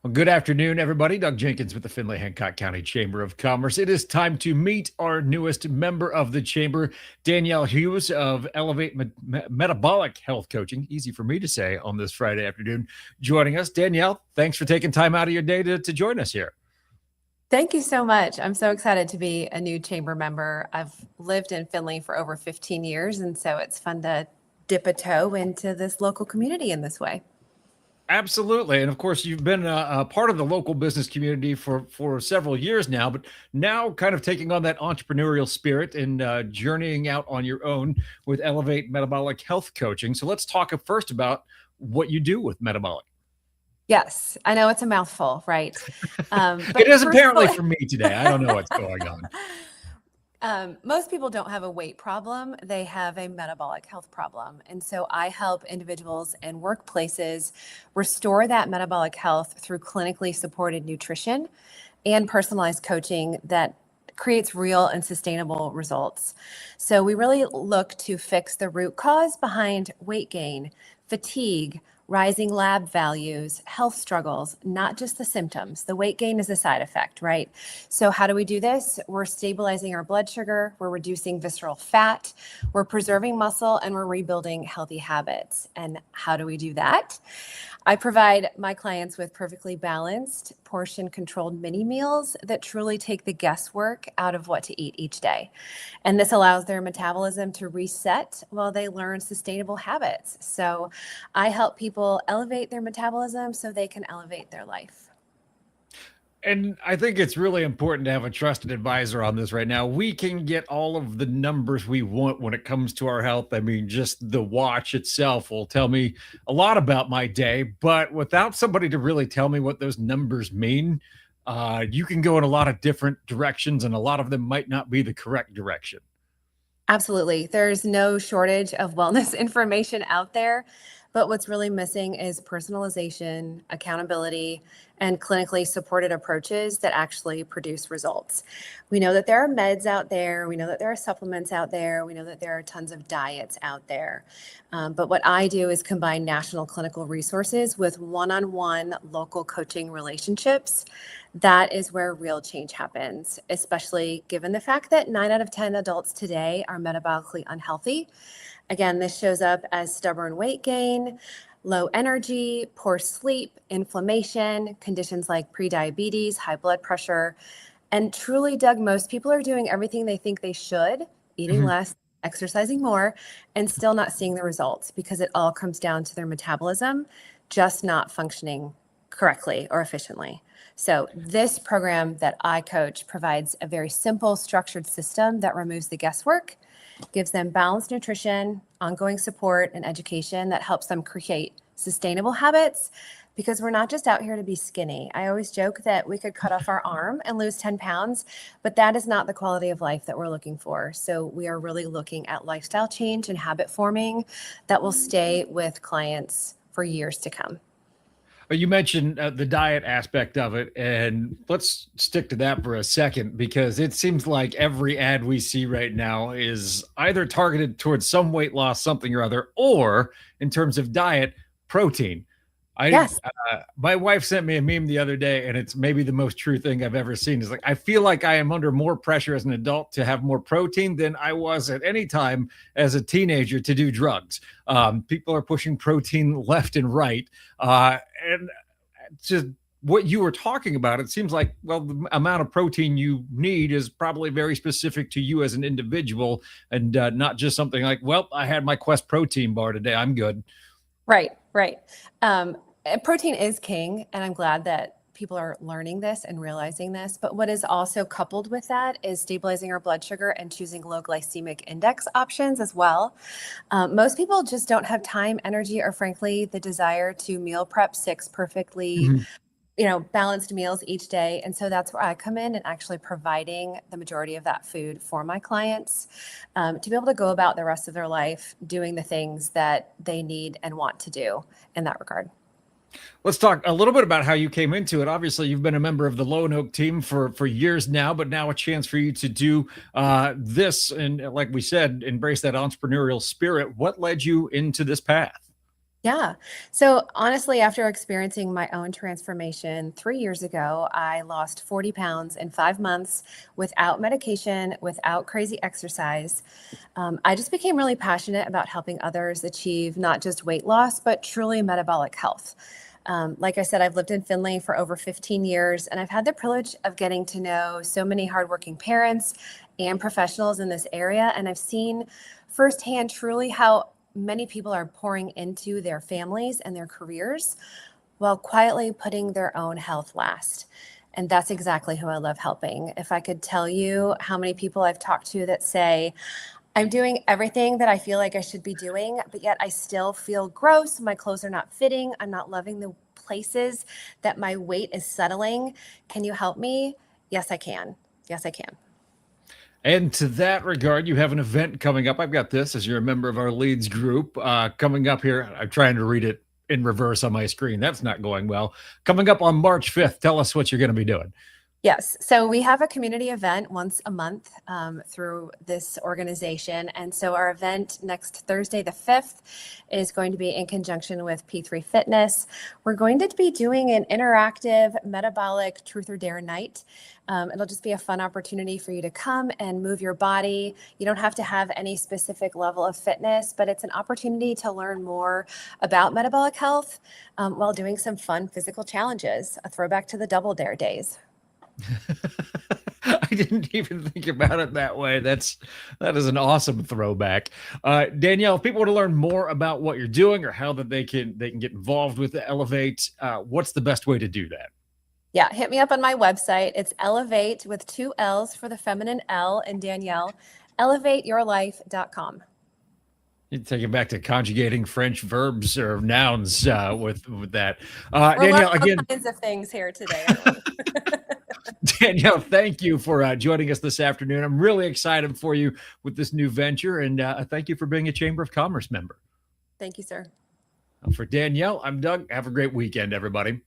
Well, good afternoon, everybody. Doug Jenkins with the Findlay Hancock County Chamber of Commerce. It is time to meet our newest member of the chamber, Danielle Hughes of Ellevate Metabolic Health Coaching. Easy for me to say on this Friday afternoon, joining us. Danielle, thanks for taking time out of your day to join us here. Thank you so much. I'm so excited to be a new chamber member. I've lived in Findlay for over 15 years, and so it's fun to dip a toe into this local community in this way. Absolutely. And of course, you've been a part of the local business community for several years now, but now kind of taking on that entrepreneurial spirit and journeying out on your own with Ellevate Metabolic Health Coaching. So let's talk first about what you do with Metabolic. Yes, I know it's a mouthful, right? It is apparently for me today. I don't know what's going on. Most people don't have a weight problem. They have a metabolic health problem. And so I help individuals and workplaces restore that metabolic health through clinically supported nutrition and personalized coaching that creates real and sustainable results. So we really look to fix the root cause behind weight gain, fatigue, rising lab values, health struggles, not just the symptoms. The weight gain is a side effect, right? So how do we do this? We're stabilizing our blood sugar, we're reducing visceral fat, we're preserving muscle, and we're rebuilding healthy habits. And how do we do that? I provide my clients with perfectly balanced, portion-controlled mini meals that truly take the guesswork out of what to eat each day. And this allows their metabolism to reset while they learn sustainable habits. So I help people elevate their metabolism so they can elevate their life. And I think it's really important to have a trusted advisor on this right now. We can get all of the numbers we want when it comes to our health. I mean, just the watch itself will tell me a lot about my day, but without somebody to really tell me what those numbers mean, you can go in a lot of different directions, and a lot of them might not be the correct direction. Absolutely. There's no shortage of wellness information out there, but what's really missing is personalization, accountability, and clinically supported approaches that actually produce results. We know that there are meds out there. We know that there are supplements out there. We know that there are tons of diets out there. But what I do is combine national clinical resources with one-on-one local coaching relationships. That is where real change happens, especially given the fact that 9 out of 10 adults today are metabolically unhealthy. Again, this shows up as stubborn weight gain, low energy, poor sleep, inflammation, conditions like prediabetes, high blood pressure. And truly, Doug, most people are doing everything they think they should, eating less, exercising more, and still not seeing the results because it all comes down to their metabolism just not functioning correctly or efficiently. So this program that I coach provides a very simple, structured system that removes the guesswork, gives them balanced nutrition, ongoing support, and education that helps them create sustainable habits, because we're not just out here to be skinny. I always joke that we could cut off our arm and lose 10 pounds, but that is not the quality of life that we're looking for. So we are really looking at lifestyle change and habit forming that will stay with clients for years to come. You mentioned the diet aspect of it, and let's stick to that for a second, because it seems like every ad we see right now is either targeted towards some weight loss, something or other, or in terms of diet, protein. Yes. My wife sent me a meme the other day, and it's maybe the most true thing I've ever seen. It's like, I feel like I am under more pressure as an adult to have more protein than I was at any time as a teenager to do drugs. People are pushing protein left and right. And just what you were talking about, it seems like, well, the amount of protein you need is probably very specific to you as an individual, and not just something like, well, I had my Quest protein bar today, I'm good. Right. Protein is king, and I'm glad that people are learning this and realizing this. But what is also coupled with that is stabilizing our blood sugar and choosing low glycemic index options as well. Most people just don't have time, energy, or frankly, the desire to meal prep 6 perfectly balanced meals each day. And so that's where I come in and actually providing the majority of that food for my clients, to be able to go about the rest of their life doing the things that they need and want to do in that regard. Let's talk a little bit about how you came into it. Obviously, you've been a member of the Lone Oak team for years now, but now a chance for you to do this. And like we said, embrace that entrepreneurial spirit. What led you into this path? Yeah. So honestly, after experiencing my own transformation 3 years ago, I lost 40 pounds in 5 months without medication, without crazy exercise. I just became really passionate about helping others achieve not just weight loss, but truly metabolic health. Like I said, I've lived in Finley for over 15 years, and I've had the privilege of getting to know so many hardworking parents and professionals in this area. And I've seen firsthand truly how many people are pouring into their families and their careers while quietly putting their own health last. And that's exactly who I love helping. If I could tell you how many people I've talked to that say, I'm doing everything that I feel like I should be doing, but yet I still feel gross. My clothes are not fitting. I'm not loving the places that my weight is settling. Can you help me? Yes, I can. Yes, I can. And to that regard, you have an event coming up. I've got this as you're a member of our leads group coming up here. I'm trying to read it in reverse on my screen. That's not going well. Coming up on March 5th. Tell us what you're going to be doing. Yes. So we have a community event once a month through this organization. And so our event next Thursday, the 5th, is going to be in conjunction with P3 Fitness. We're going to be doing an interactive metabolic truth or dare night. It'll just be a fun opportunity for you to come and move your body. You don't have to have any specific level of fitness, but it's an opportunity to learn more about metabolic health while doing some fun physical challenges, a throwback to the double dare days. I didn't even think about it that way. That is an awesome throwback. Danielle, if people want to learn more about what you're doing or how that they can get involved with the Ellevate, what's the best way to do that? Yeah, hit me up on my website. It's Ellevate with 2 L's for the feminine L and Danielle, elevateyourlife.com. You take it back to conjugating French verbs or nouns with that. We're Danielle, learning all again, kinds of things here today. Danielle, thank you for joining us this afternoon. I'm really excited for you with this new venture, and thank you for being a Chamber of Commerce member. Thank you, sir. For Danielle, I'm Doug. Have a great weekend, everybody.